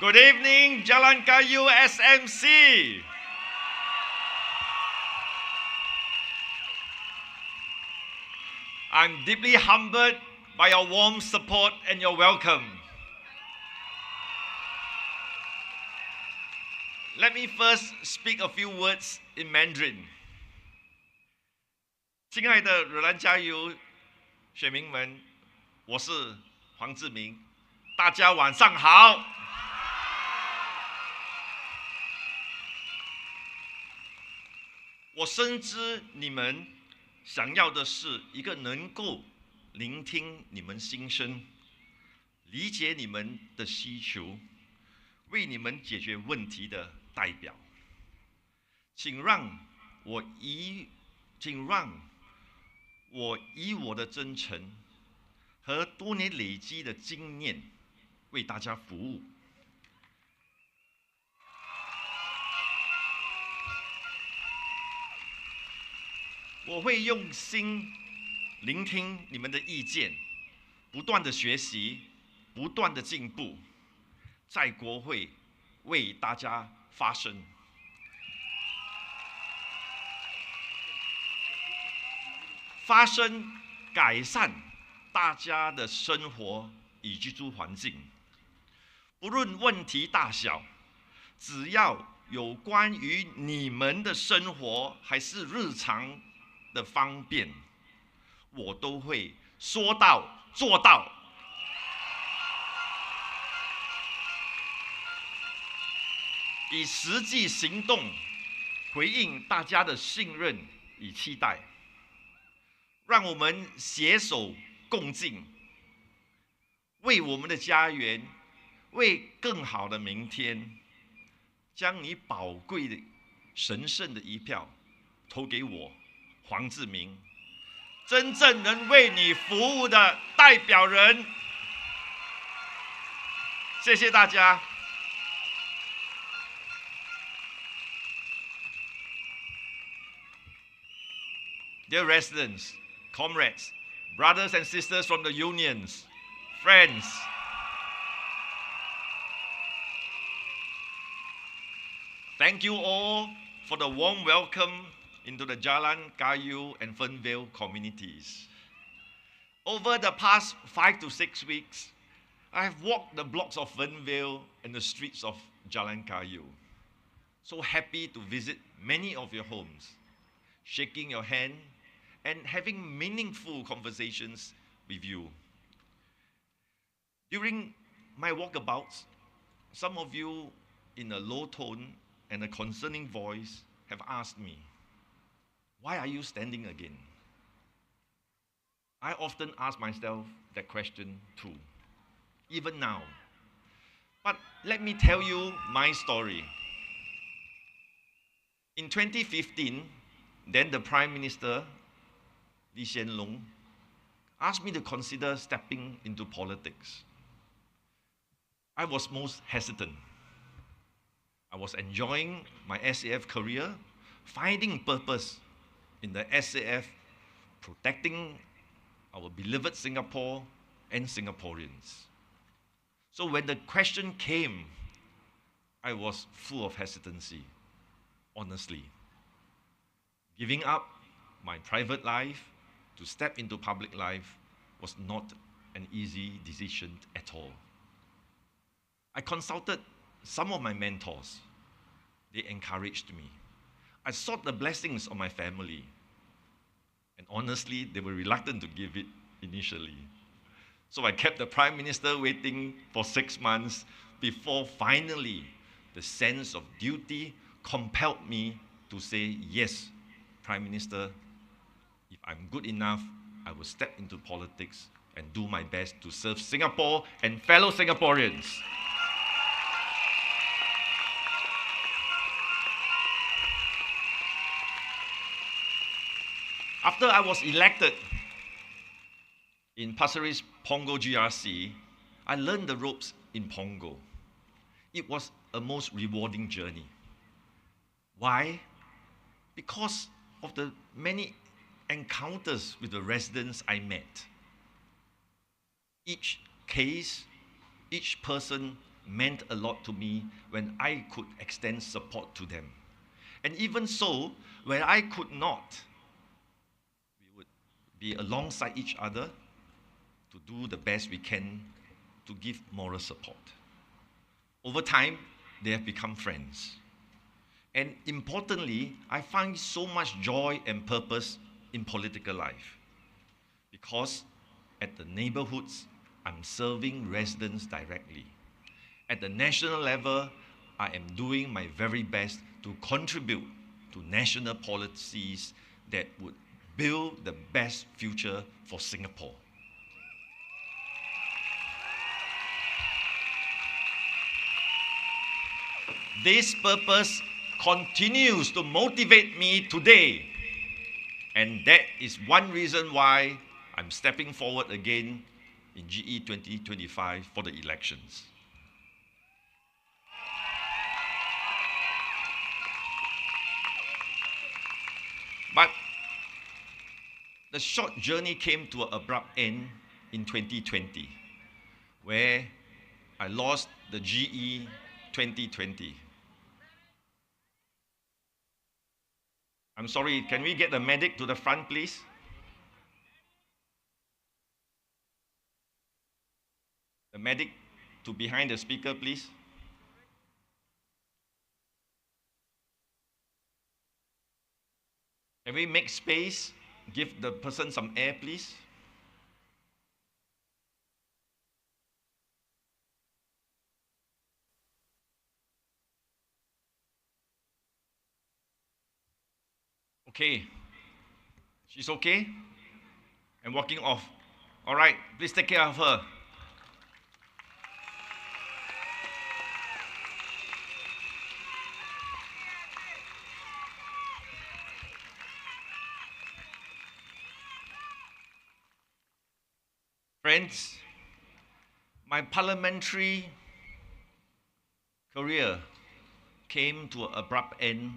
Good evening, Jalan Kayu SMC. I'm deeply humbled by your warm support and your welcome. Let me first speak a few words in Mandarin. 亲爱的惹兰加油选民们，我是黄志明，大家晚上好。我深知你们想要的是一个能够聆听你们心声、理解你们的需求、为你们解决问题的代表。请让我以我的真诚和多年累积的经验为大家服务。我会用心聆听你们的意见，不断的学习，不断的进步，在国会为大家发声。发声改善大家的生活与居住环境，不论问题大小，只要有关于你们的生活还是日常的方便，我都会说到做到。以实际行动回应大家的信任与期待。让我们携手共进，为我们的家园，为更好的明天，将你宝贵的、神圣的一票投给我，黄志明，真正能为你服务的代表人。谢谢大家。Dear residents, comrades, brothers and sisters from the unions, friends, thank you all for the warm welcome into the Jalan, Kayu and Fernvale communities. Over the past 5 to 6 weeks, I have walked the blocks of Fernvale and the streets of Jalan Kayu. So happy to visit many of your homes, shaking your hand and having meaningful conversations with you. During my walkabouts, some of you in a low tone and a concerning voice have asked me, why are you standing again? I often ask myself that question too, even now. But let me tell you my story. In 2015, then the Prime Minister, Lee Hsien Loong, asked me to consider stepping into politics. I was most hesitant. I was enjoying my SAF career, finding purpose in the SAF, protecting our beloved Singapore and Singaporeans. So when the question came, I was full of hesitancy, honestly. Giving up my private life to step into public life was not an easy decision at all. I consulted some of my mentors. They encouraged me. I sought the blessings of my family. And honestly, they were reluctant to give it initially. So I kept the Prime Minister waiting for 6 months before finally the sense of duty compelled me to say, yes, Prime Minister, if I'm good enough, I will step into politics and do my best to serve Singapore and fellow Singaporeans. After I was elected in Pasir Ris Punggol GRC, I learned the ropes in Punggol. It was a most rewarding journey. Why? Because of the many encounters with the residents I met. Each case, each person meant a lot to me when I could extend support to them. And even so, when I could not, we would be alongside each other to do the best we can to give moral support. Over time, they have become friends. And importantly, I find so much joy and purpose in political life because at the neighborhoods, I'm serving residents directly. At the national level, I am doing my very best to contribute to national policies that would build the best future for Singapore. This purpose continues to motivate me today. And that is one reason why I'm stepping forward again in GE 2025 for the elections. But the short journey came to an abrupt end in 2020, where I lost the GE 2020. I'm sorry, can we get the medic to the front, please? The medic to behind the speaker, please. Can we make space? Give the person some air, please. Okay. She's okay? And walking off. All right, please take care of her. Friends, my parliamentary career came to an abrupt end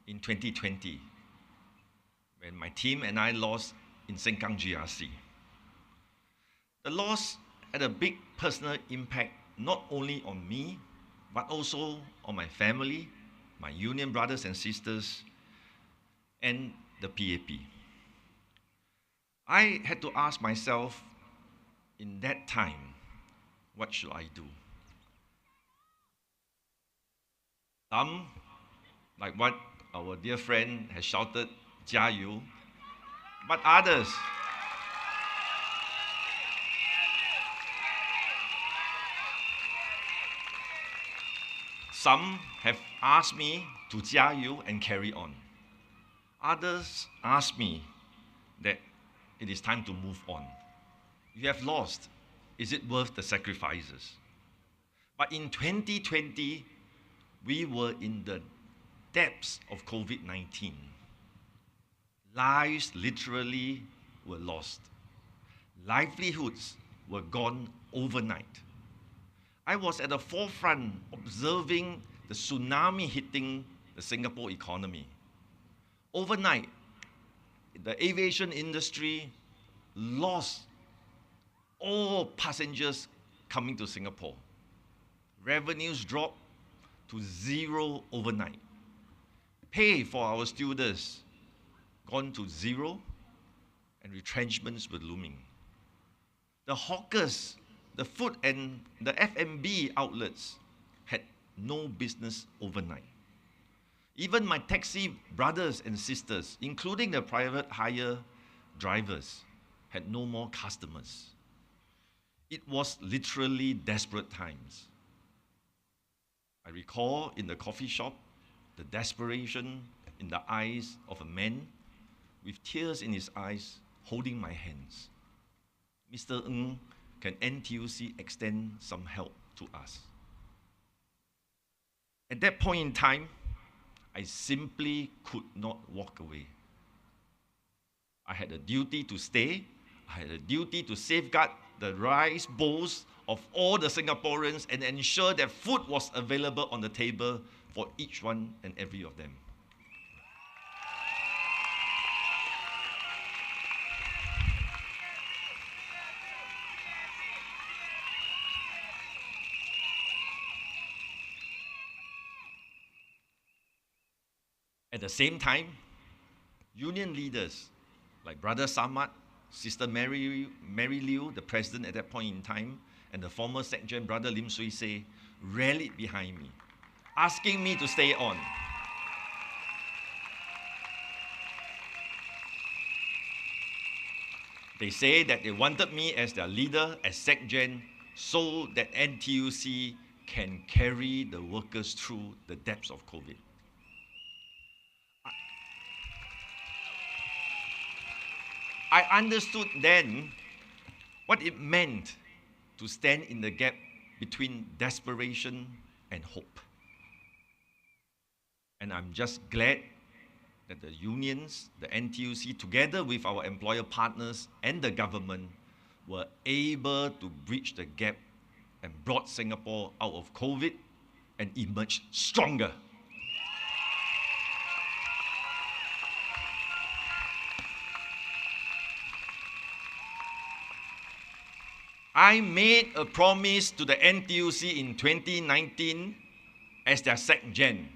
in 2020 when my team and I lost in Sengkang GRC. The loss had a big personal impact not only on me, but also on my family, my union brothers and sisters, and the PAP. I had to ask myself in that time, what should I do? Some, like what our dear friend has shouted, Jayu, but others, some have asked me to Jayu and carry on. Others asked me that it is time to move on. You have lost. Is it worth the sacrifices? But in 2020, we were in the depths of COVID-19. Lives literally were lost. Livelihoods were gone overnight. I was at the forefront observing the tsunami hitting the Singapore economy. Overnight, the aviation industry lost all passengers coming to Singapore. Revenues dropped to zero overnight. Pay for our stewardess gone to zero, and retrenchments were looming. The hawkers, the food and the F&B outlets had no business overnight. Even my taxi brothers and sisters, including the private hire drivers, had no more customers. It was literally desperate times. I recall in the coffee shop, the desperation in the eyes of a man with tears in his eyes holding my hands. Mr. Ng, can NTUC extend some help to us? At that point in time, I simply could not walk away. I had a duty to stay. I had a duty to safeguard the rice bowls of all the Singaporeans and ensure that food was available on the table for each one and every of them. At the same time, union leaders like Brother Samad, Sister Mary Liu, the president at that point in time, and the former SecGen, Brother Lim Swee Se, rallied behind me, asking me to stay on. They say that they wanted me as their leader, as SecGen, so that NTUC can carry the workers through the depths of COVID. I understood then what it meant to stand in the gap between desperation and hope. And I'm just glad that the unions, the NTUC, together with our employer partners and the government, were able to bridge the gap and brought Singapore out of COVID and emerged stronger. I made a promise to the NTUC in 2019 as their SecGen.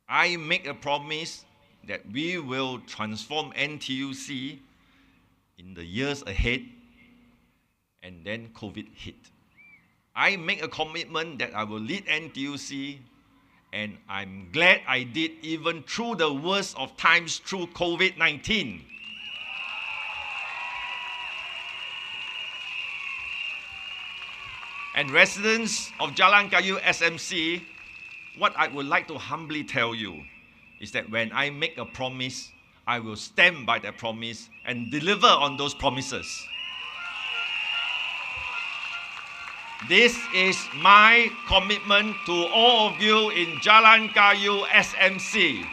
I make a promise that we will transform NTUC in the years ahead, and then COVID hit. I make a commitment that I will lead NTUC, and I'm glad I did, even through the worst of times through COVID-19. And residents of Jalan Kayu SMC, what I would like to humbly tell you is that when I make a promise, I will stand by that promise and deliver on those promises. This is my commitment to all of you in Jalan Kayu SMC.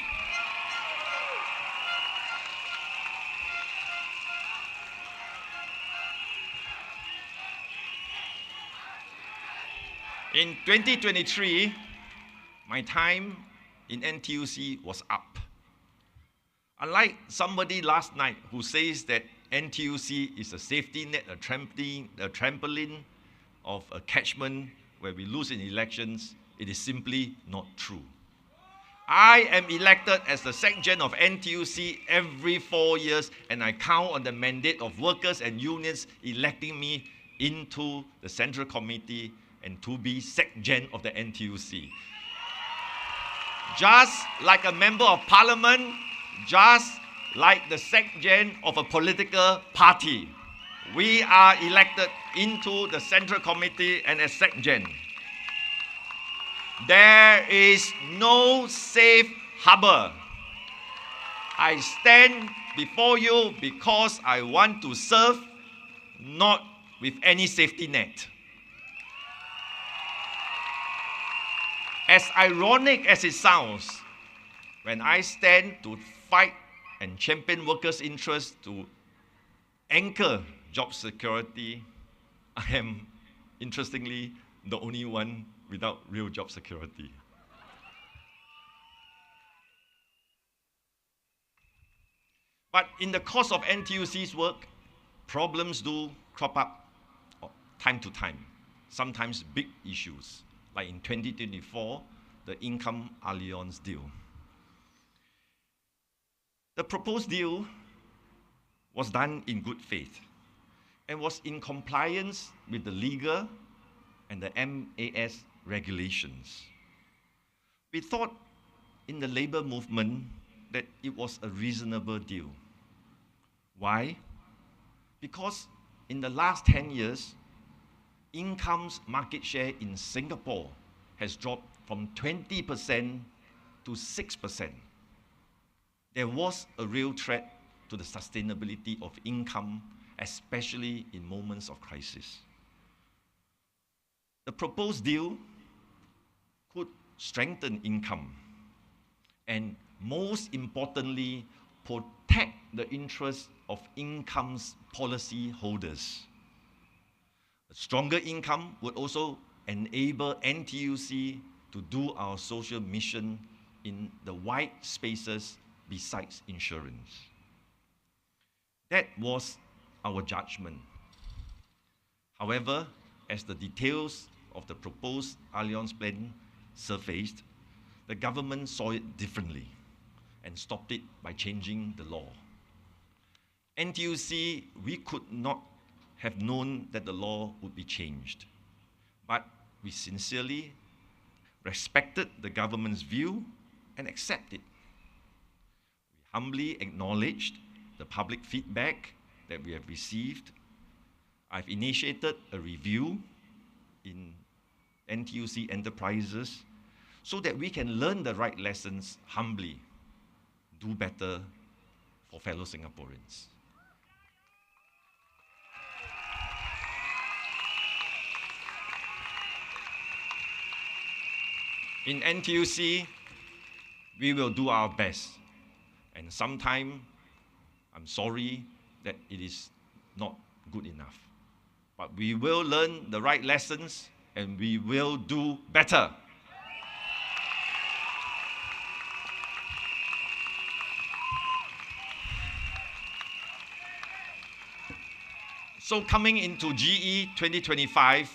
In 2023, my time in NTUC was up. Unlike somebody last night who says that NTUC is a safety net, a trampoline of a catchment where we lose in elections, it is simply not true. I am elected as the SecGen of NTUC every 4 years, and I count on the mandate of workers and unions electing me into the Central Committee and to be SecGen of the NTUC. Just like a member of parliament, just like the SecGen of a political party, we are elected into the Central Committee and as SecGen. There is no safe harbor. I stand before you because I want to serve, not with any safety net. As ironic as it sounds, when I stand to fight and champion workers' interests to anchor job security, I am, interestingly, the only one without real job security. But in the course of NTUC's work, problems do crop up time to time, sometimes big issues, like in 2024, the Income Alliance deal. The proposed deal was done in good faith and was in compliance with the legal and the MAS regulations. We thought in the labor movement that it was a reasonable deal. Why? Because in the last 10 years, income's market share in Singapore has dropped from 20% to 6%. There was a real threat to the sustainability of income, especially in moments of crisis. The proposed deal could strengthen income and, most importantly, protect the interests of income's policy holders. A stronger income would also enable NTUC to do our social mission in the wide spaces besides insurance. That was our judgment. However, as the details of the proposed Alliance plan surfaced, the government saw it differently. and stopped it by changing the law. NTUC, we could not have known that the law would be changed, but we sincerely respected the government's view and accepted it. We humbly acknowledged the public feedback that we have received. I've initiated a review in NTUC enterprises so that we can learn the right lessons humbly, do better for fellow Singaporeans. In NTUC, we will do our best. And sometimes, I'm sorry that it is not good enough. But we will learn the right lessons and we will do better. So coming into GE 2025,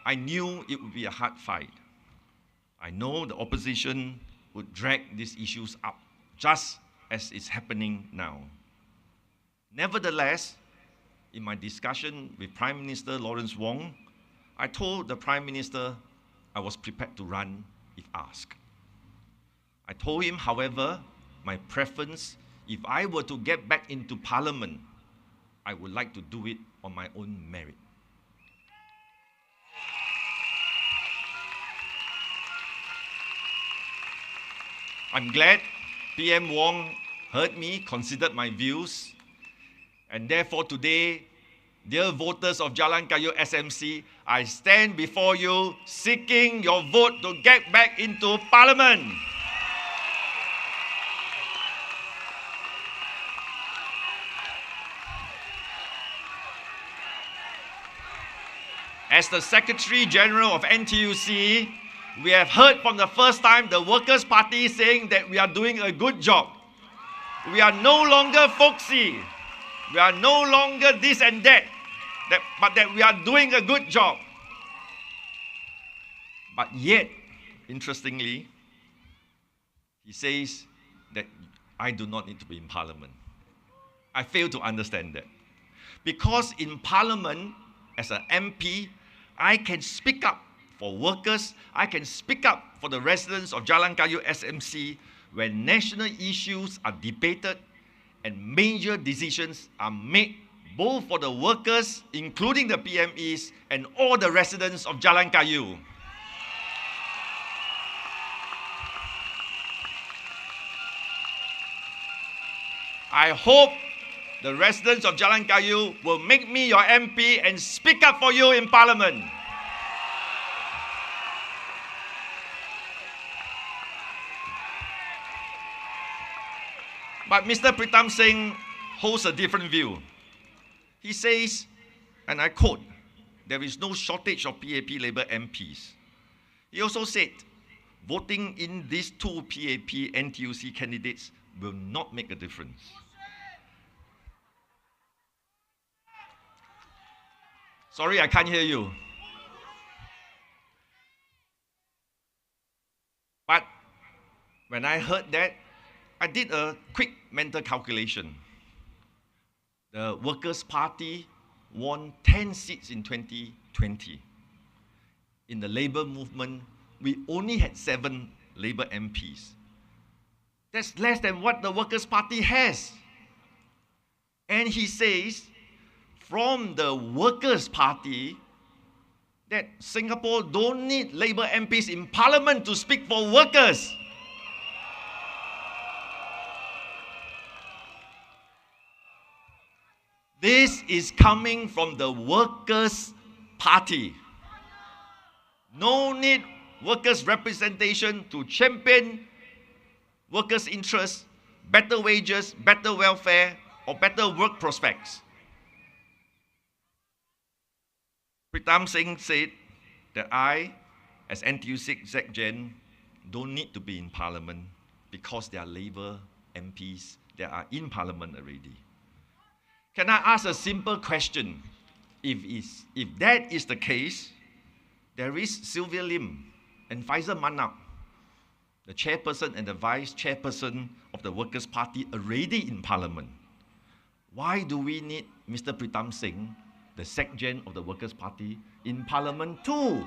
I knew it would be a hard fight. I know the opposition would drag these issues up, just as it's happening now. Nevertheless, in my discussion with Prime Minister Lawrence Wong, I told the Prime Minister I was prepared to run if asked. I told him, however, my preference, if I were to get back into Parliament, I would like to do it on my own merit. I'm glad PM Wong heard me, considered my views, and therefore today, dear voters of Jalan Kayu SMC, I stand before you seeking your vote to get back into Parliament. As the Secretary General of NTUC, we have heard from the first time the Workers' Party saying that we are doing a good job. We are no longer folksy. We are no longer this and that, but that we are doing a good job. But yet, interestingly, he says that I do not need to be in Parliament. I fail to understand that. Because in Parliament, as an MP, I can speak up for workers, I can speak up for the residents of Jalan Kayu SMC when national issues are debated and major decisions are made both for the workers, including the PMEs, and all the residents of Jalan Kayu. I hope the residents of Jalan Kayu will make me your MP and speak up for you in Parliament. But Mr. Pritam Singh holds a different view. He says, and I quote, there is no shortage of PAP Labour MPs. He also said, voting in these two PAP NTUC candidates will not make a difference. Sorry, I can't hear you. But when I heard that, I did a quick mental calculation. The Workers' Party won 10 seats in 2020. In the Labour movement, we only had 7 Labour MPs. That's less than what the Workers' Party has. And he says, from the Workers' Party, that Singapore don't need Labour MPs in Parliament to speak for workers. This is coming from the Workers' Party. No need workers' representation to champion workers' interests, better wages, better welfare, or better work prospects. Pritam Singh said that I, as NTUC Exec Gen, don't need to be in Parliament because there are Labour MPs that are in Parliament already. Can I ask a simple question? If that is the case, there is Sylvia Lim and Faisal Manap, the chairperson and the vice chairperson of of the Workers' Party already in Parliament. Why do we need Mr. Pritam Singh, the Sec-Gen of the Workers' Party, in Parliament too?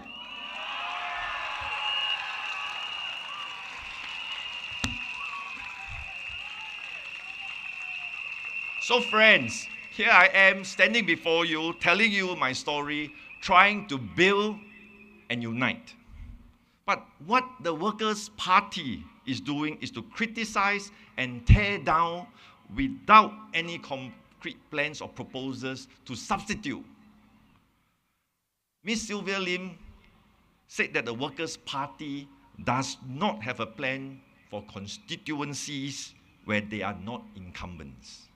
So friends, here I am standing before you, telling you my story, trying to build and unite. But what the Workers' Party is doing is to criticize and tear down without any concrete plans or proposals to substitute. Ms. Sylvia Lim said that the Workers' Party does not have a plan for constituencies where they are not incumbents.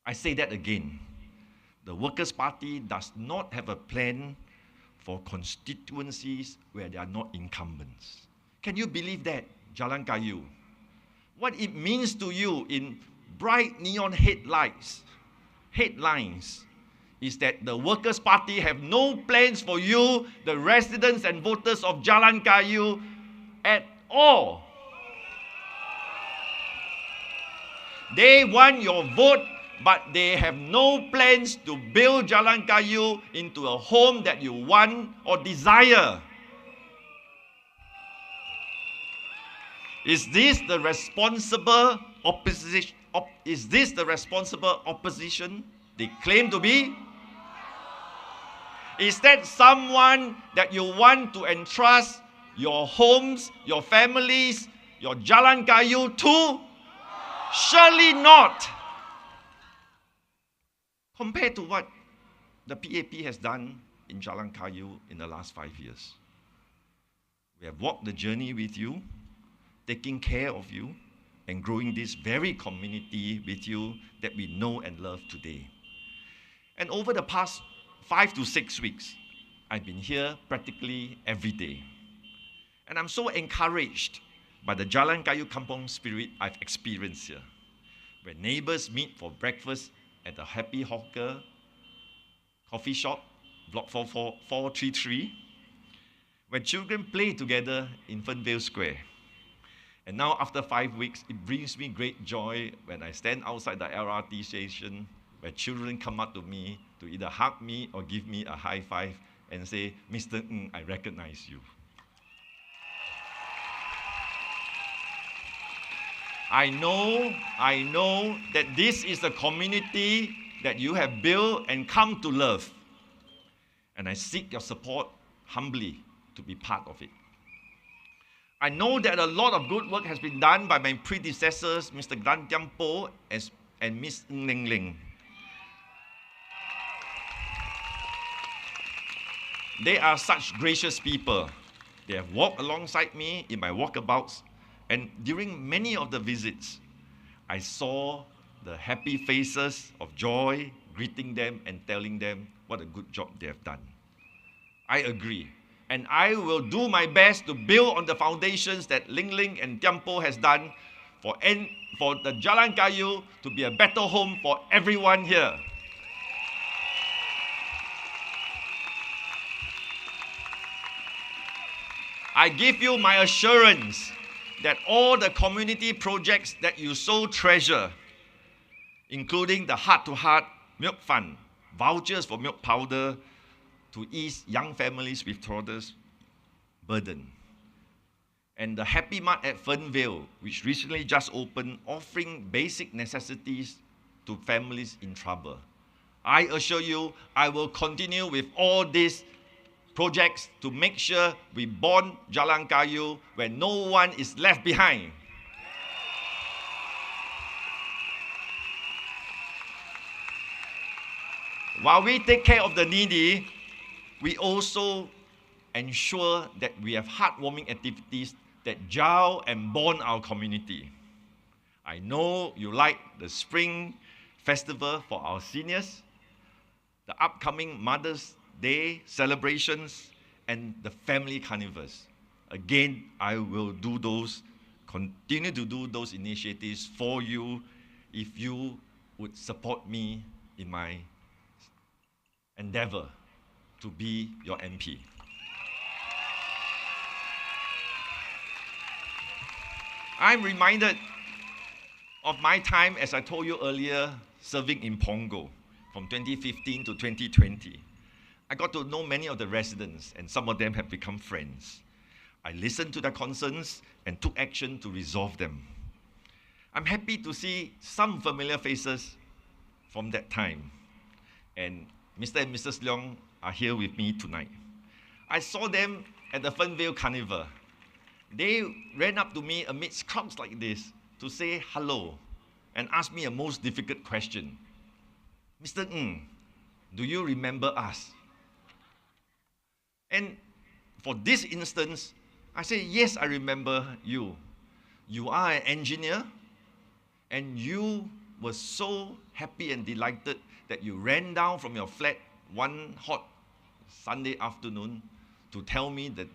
I say that again. The Workers' Party does not have a plan for constituencies where they are not incumbents. Can you believe that, Jalan Kayu? What it means to you in bright neon headlines is that the Workers' Party have no plans for you, the residents and voters of Jalan Kayu, at all. They want your vote, but they have no plans to build Jalan Kayu into a home that you want or desire. Is this the responsible opposition? Is this the responsible opposition they claim to be? Is that someone that you want to entrust your homes, your families, your Jalan Kayu to? Surely not. Compared to what the PAP has done in Jalan Kayu in the last 5 years. We have walked the journey with you, taking care of you, and growing this very community with you that we know and love today. And over the past 5 to 6 weeks, I've been here practically every day. And I'm so encouraged by the Jalan Kayu Kampung spirit I've experienced here, where neighbors meet for breakfast at the Happy Hawker coffee shop, block 433, where children play together in Fernvale Square. And now after 5 weeks, it brings me great joy when I stand outside the LRT station, where children come up to me to either hug me or give me a high five and say, "Mr. Ng, I recognize you." I know that this is the community that you have built and come to love. And I seek your support humbly to be part of it. I know that a lot of good work has been done by my predecessors, Mr. Gan Tiam Po and Ms. Ng Leng Leng. They are such gracious people. They have walked alongside me in my walkabouts. And during many of the visits, I saw the happy faces of joy, greeting them and telling them what a good job they have done. I agree. And I will do my best to build on the foundations that Ling Ling and Tiampo has done for the Jalan Kayu to be a better home for everyone here. I give you my assurance that all the community projects that you so treasure, including the heart-to-heart milk fund, vouchers for milk powder to ease young families with toddlers' burden, and the Happy Mart at Fernvale, which recently just opened, offering basic necessities to families in trouble. I assure you, I will continue with all these projects to make sure we bond Jalan Kayu where no one is left behind. While we take care of the needy, we also ensure that we have heartwarming activities that gel and bond our community. I know you like the Spring Festival for our seniors, the upcoming Mother's Day celebrations, and the family carnivals. Again, I will continue to do those initiatives for you if you would support me in my endeavor to be your MP. I'm reminded of my time, as I told you earlier, serving in Pongo from 2015 to 2020, I got to know many of the residents, and some of them have become friends. I listened to their concerns and took action to resolve them. I'm happy to see some familiar faces from that time. And Mr. and Mrs. Leong are here with me tonight. I saw them at the Fernvale Carnival. They ran up to me amidst crowds like this to say hello and ask me a most difficult question. Mr. Ng, do you remember us? And for this instance, I say, yes, I remember you. You are an engineer, and you were so happy and delighted that you ran down from your flat one hot Sunday afternoon to tell me that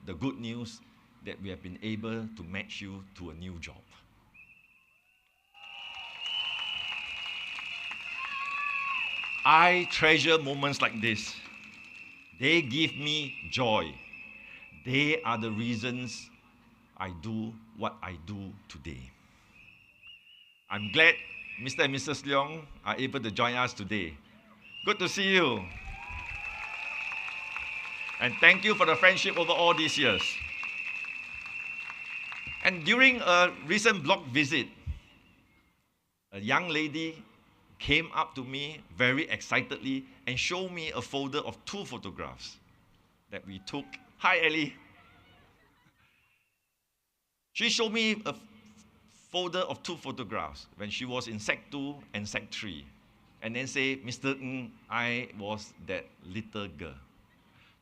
the good news that we have been able to match you to a new job. I treasure moments like this. They give me joy. They are the reasons I do what I do today. I'm glad Mr. and Mrs. Leong are able to join us today. Good to see you. And thank you for the friendship over all these years. And during a recent block visit, a young lady came up to me very excitedly and showed me a folder of 2 photographs that we took. Hi, Ellie. She showed me a folder of 2 photographs when she was in Sec 2 and Sec 3. And then say, Mr. Ng, I was that little girl.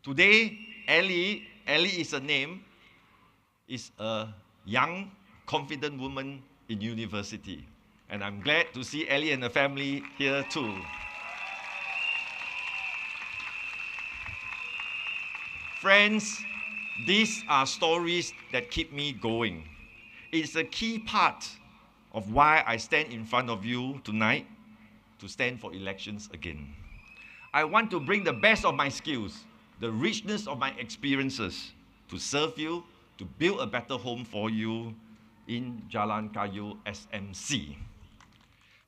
Today, Ellie is a name, is a young, confident woman in university. And I'm glad to see Ellie and the family here too. Friends, these are stories that keep me going. It's a key part of why I stand in front of you tonight to stand for elections again. I want to bring the best of my skills, the richness of my experiences to serve you, to build a better home for you in Jalan Kayu SMC.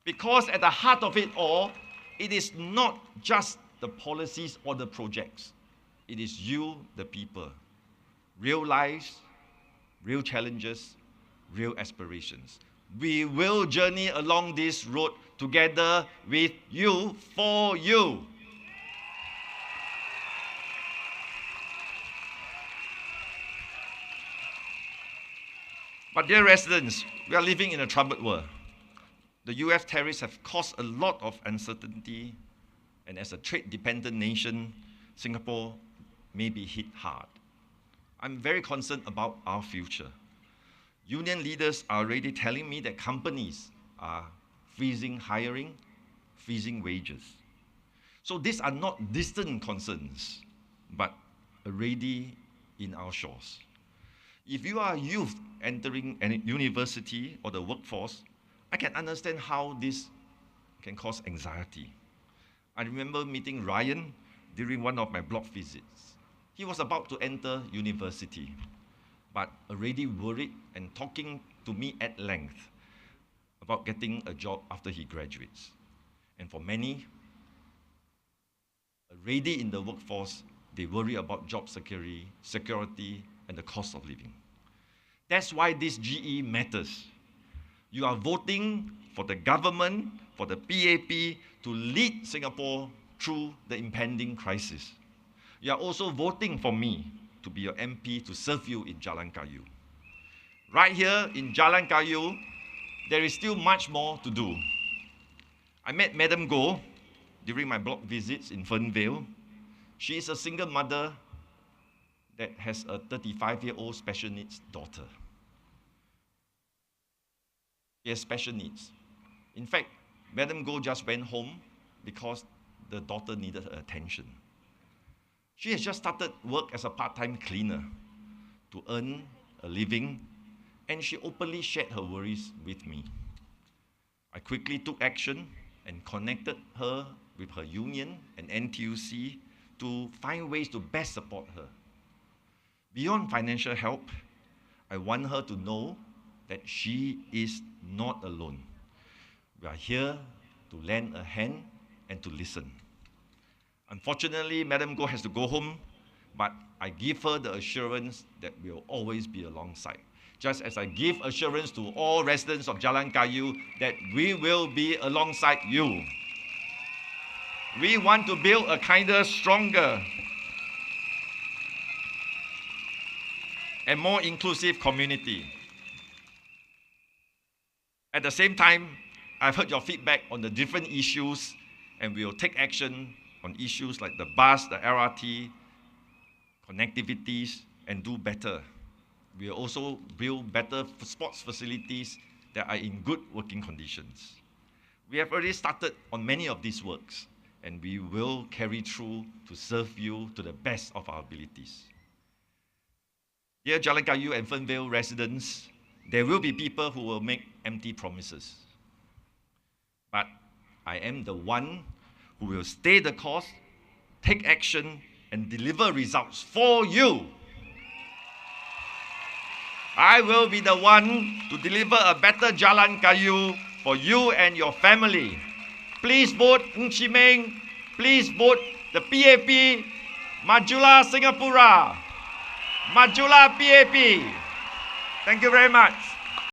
Because at the heart of it all, it is not just the policies or the projects. It is you, the people. Real lives, real challenges, real aspirations. We will journey along this road together with you, for you. But dear residents, we are living in a troubled world. The US tariffs have caused a lot of uncertainty, and as a trade-dependent nation, Singapore may be hit hard. I'm very concerned about our future. Union leaders are already telling me that companies are freezing hiring, freezing wages. So these are not distant concerns, but already in our shores. If you are a youth entering a university or the workforce, I can understand how this can cause anxiety. I remember meeting Ryan during one of my block visits. He was about to enter university, but already worried and talking to me at length about getting a job after he graduates. And for many, already in the workforce, they worry about job security, and the cost of living. That's why this GE matters. You are voting for the government, for the PAP, to lead Singapore through the impending crisis. You are also voting for me to be your MP to serve you in Jalan Kayu. Right here in Jalan Kayu, there is still much more to do. I met Madam Goh during my block visits in Fernvale. She is a single mother that has a 35-year-old special needs daughter. She has special needs. In fact, Madam Goh just went home because the daughter needed her attention. She has just started work as a part-time cleaner to earn a living, and she openly shared her worries with me. I quickly took action and connected her with her union and NTUC to find ways to best support her. Beyond financial help, I want her to know that she is not alone. We are here to lend a hand and to listen. Unfortunately, Madam Goh has to go home, but I give her the assurance that we will always be alongside. Just as I give assurance to all residents of Jalan Kayu that we will be alongside you. We want to build a kinder, stronger, and more inclusive community. At the same time, I've heard your feedback on the different issues, and we will take action on issues like the bus, the LRT, connectivities, and do better. We will also build better sports facilities that are in good working conditions. We have already started on many of these works, and we will carry through to serve you to the best of our abilities. Dear Jalan Kayu and Fernvale residents, there will be people who will make empty promises. But I am the one who will stay the course, take action, and deliver results for you. I will be the one to deliver a better Jalan Kayu for you and your family. Please vote Chee Meng. Please vote the PAP. Majulah Singapura. Majulah PAP. Thank you very much.